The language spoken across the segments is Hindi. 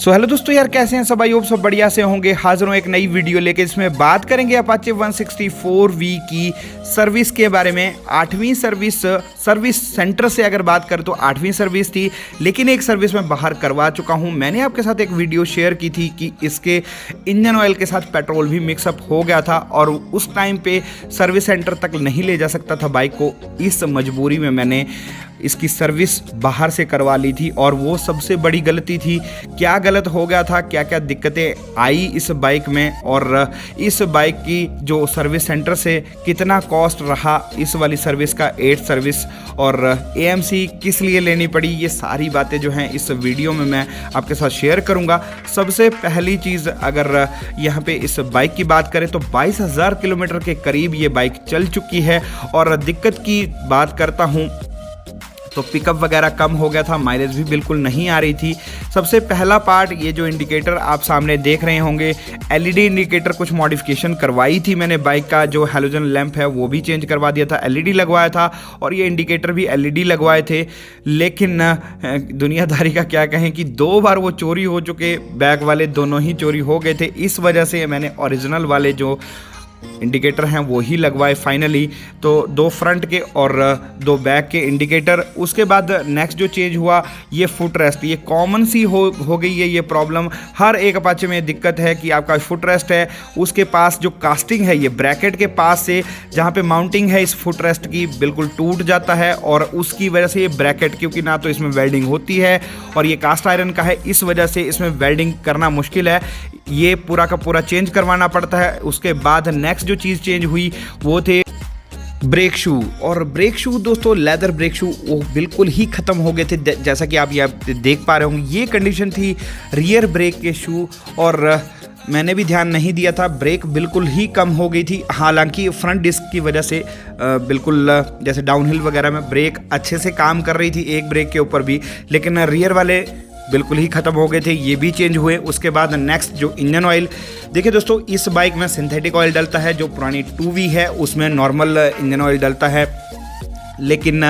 सो हेलो दोस्तों यार, कैसे हैं सब? आई होप सब बढ़िया से होंगे। हाजिर हूँ एक नई वीडियो लेके। इसमें बात करेंगे अपाचे 164V की सर्विस के बारे में। 8वीं सर्विस सेंटर से अगर बात करें तो 8वीं सर्विस थी, लेकिन एक सर्विस मैं बाहर करवा चुका हूँ। मैंने आपके साथ एक वीडियो शेयर की थी कि इसके इंजन ऑयल के साथ पेट्रोल भी मिक्सअप हो गया था और उस टाइम पे सर्विस सेंटर तक नहीं ले जा सकता था बाइक को। इस मजबूरी में मैंने इसकी सर्विस बाहर से करवा ली थी और वो सबसे बड़ी गलती थी। क्या गलत हो गया था, क्या क्या दिक्कतें आई इस बाइक में, और इस बाइक की जो सर्विस सेंटर से कितना कॉस्ट रहा इस वाली सर्विस का, 8 सर्विस, और AMC किस लिए लेनी पड़ी, ये सारी बातें जो हैं इस वीडियो में मैं आपके साथ शेयर करूंगा। सबसे पहली चीज़, अगर यहाँ पे इस बाइक की बात करें तो 22,000 किलोमीटर के करीब ये बाइक चल चुकी है। और दिक्कत की बात करता हूँ तो पिकअप वगैरह कम हो गया था, माइलेज भी बिल्कुल नहीं आ रही थी। सबसे पहला पार्ट, ये जो इंडिकेटर आप सामने देख रहे होंगे, LED इंडिकेटर कुछ मॉडिफिकेशन करवाई थी मैंने। बाइक का जो हैलोजन लैंप है वो भी चेंज करवा दिया था, LED लगवाया था, और ये इंडिकेटर भी LED लगवाए थे। लेकिन दुनियादारी का क्या कहें कि 2 बार वो चोरी हो चुके, बैक वाले दोनों ही चोरी हो गए थे। इस वजह से मैंने ओरिजिनल वाले जो इंडिकेटर हैं वो ही लगवाए फाइनली। तो 2 फ्रंट के और 2 बैक के इंडिकेटर। उसके बाद नेक्स्ट जो चेंज हुआ, ये फुट रेस्ट, ये कॉमन सी हो गई है ये प्रॉब्लम। हर एक अपाचे में दिक्कत है कि आपका फुट रेस्ट है, उसके पास जो कास्टिंग है, ये ब्रैकेट के पास से जहाँ पे माउंटिंग है इस फुट रेस्ट की, बिल्कुल टूट जाता है। और उसकी वजह से ये ब्रैकेट, क्योंकि ना तो इसमें वेल्डिंग होती है और ये कास्ट आयरन का है, इस वजह से इसमें वेल्डिंग करना मुश्किल है। ये पूरा का पूरा चेंज करवाना पड़ता है। उसके बाद नेक्स्ट जो चीज़ चेंज हुई वो थे ब्रेक शू। और ब्रेक शू दोस्तों, लेदर ब्रेक शू, वो बिल्कुल ही ख़त्म हो गए थे। जैसा कि आप यहाँ देख पा रहे होंगे, ये कंडीशन थी रियर ब्रेक के शू, और मैंने भी ध्यान नहीं दिया था, ब्रेक बिल्कुल ही कम हो गई थी। हालांकि फ्रंट डिस्क की वजह से बिल्कुल जैसे डाउनहिल वगैरह में ब्रेक अच्छे से काम कर रही थी एक ब्रेक के ऊपर भी, लेकिन रियर वाले बिल्कुल ही ख़त्म हो गए थे, ये भी चेंज हुए। उसके बाद नेक्स्ट जो इंजन ऑयल, देखिए दोस्तों, इस बाइक में सिंथेटिक ऑयल डलता है। जो पुरानी 2V है उसमें नॉर्मल इंजन ऑयल डलता है, लेकिन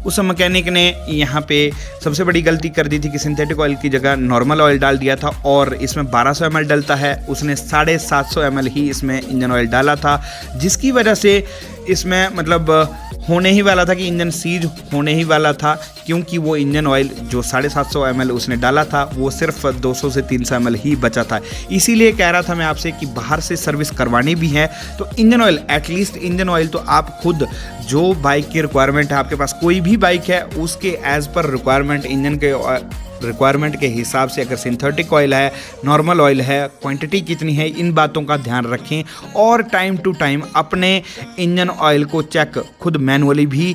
उस मैकेनिक ने यहाँ पे सबसे बड़ी गलती कर दी थी कि सिंथेटिक ऑयल की जगह नॉर्मल ऑयल डाल दिया था। और इसमें 1200 ml डलता है, उसने 750 ml ही इसमें इंजन ऑयल डाला था, जिसकी वजह से इसमें मतलब होने ही वाला था कि इंजन सीज होने ही वाला था, क्योंकि वो इंजन ऑयल जो 750 ml उसने डाला था वो सिर्फ 200 से 300 ml ही बचा था। इसीलिए कह रहा था मैं आपसे कि बाहर से सर्विस करवानी भी है तो engine oil, at least engine oil तो आप खुद, जो बाइक की रिक्वायरमेंट है, आपके पास कोई भी बाइक है उसके एज पर रिक्वायरमेंट, इंजन के रिक्वायरमेंट के हिसाब से, अगर सिंथेटिक ऑयल है, नॉर्मल ऑयल है, क्वांटिटी कितनी है, इन बातों का ध्यान रखें। और टाइम टू टाइम अपने इंजन ऑयल को चेक, खुद मैनुअली भी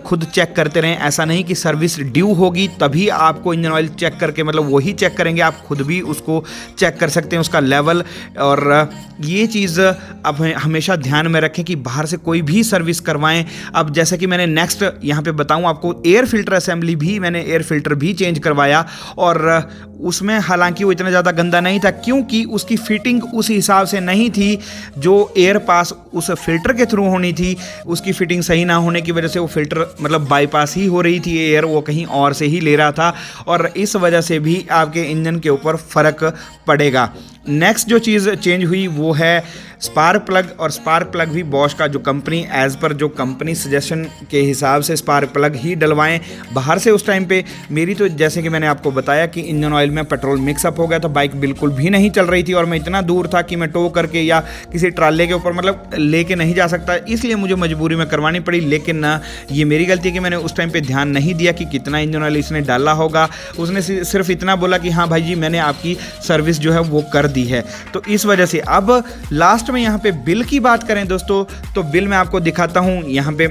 खुद चेक करते रहें। ऐसा नहीं कि सर्विस ड्यू होगी तभी आपको इंजन ऑयल चेक करके, मतलब वही चेक करेंगे, आप खुद भी उसको चेक कर सकते हैं उसका लेवल। और ये चीज़ अब हमेशा ध्यान में रखें कि बाहर से कोई भी सर्विस करवाएं। अब जैसे कि मैंने नेक्स्ट यहाँ पे बताऊँ आपको, एयर फिल्टर असेंबली भी, मैंने एयर फिल्टर भी चेंज करवाया, और उसमें हालांकि वो इतना ज़्यादा गंदा नहीं था, क्योंकि उसकी फिटिंग उस हिसाब से नहीं थी जो एयर पास उस फिल्टर के थ्रू होनी थी। उसकी फिटिंग सही ना होने की वजह से वो फिल्टर मतलब बाईपास ही हो रही थी, एयर वो कहीं और से ही ले रहा था, और इस वजह से भी आपके इंजन के ऊपर फ़र्क पड़ेगा। नेक्स्ट जो चीज़ चेंज हुई वो है स्पार्क प्लग। और स्पार्क प्लग भी बॉश का, जो कंपनी एज पर जो कंपनी सजेशन के हिसाब से स्पार्क प्लग ही डलवाएं बाहर से। उस टाइम पे मेरी तो, जैसे कि मैंने आपको बताया कि इंजन ऑयल में पेट्रोल मिक्सअप हो गया था, बाइक बिल्कुल भी नहीं चल रही थी, और मैं इतना दूर था कि मैं टो करके या किसी ट्राले के ऊपर मतलब लेके नहीं जा सकता, इसलिए मुझे मजबूरी में करवानी पड़ी। लेकिन ये मेरी गलती है कि मैंने उस टाइम पर ध्यान नहीं दिया कि कितना इंजन ऑयल इसने डाला होगा। उसने सिर्फ इतना बोला कि हाँ भाई जी, मैंने आपकी सर्विस जो है वो कर दी है। तो इस वजह से अब लास्ट में यहाँ पे बिल की बात करें दोस्तों, तो बिल मैं आपको दिखाता हूँ। यहाँ पे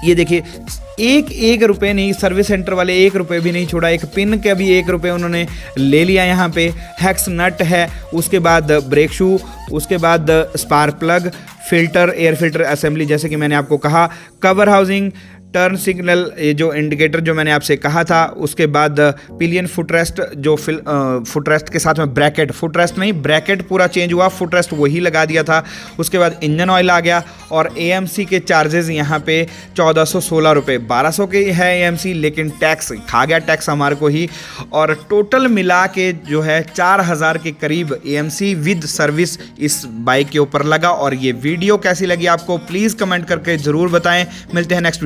ये देखिए, एक रुपये नहीं, सर्विस सेंटर वाले 1 रुपये भी नहीं छोड़ा, एक पिन का भी 1 रुपये उन्होंने ले लिया। यहाँ पे हेक्स नट है, उसके बाद ब्रेक शू, उसके बाद spark plug, filter, air filter assembly, जैसे कि मैंने आपको कहा, कवर हाउसिंग, टर्न सिग्नल, ये जो इंडिकेटर जो मैंने आपसे कहा था, उसके बाद पिलियन फुटरेस्ट, जो फुटरेस्ट के साथ में ब्रैकेट, फुटरेस्ट नहीं ब्रैकेट पूरा चेंज हुआ, फुटरेस्ट वही लगा दिया था। उसके बाद इंजन ऑयल आ गया और AMC के चार्जेस यहाँ पे 1416 रुपये, 1200 के है AMC, लेकिन टैक्स खा गया टैक्स हमारे को ही, और टोटल मिला के जो है 4000 के करीब AMC विद सर्विस इस बाइक के ऊपर लगा। और ये वीडियो कैसी लगी आपको प्लीज़ कमेंट करके ज़रूर बताएं। मिलते हैं नेक्स्ट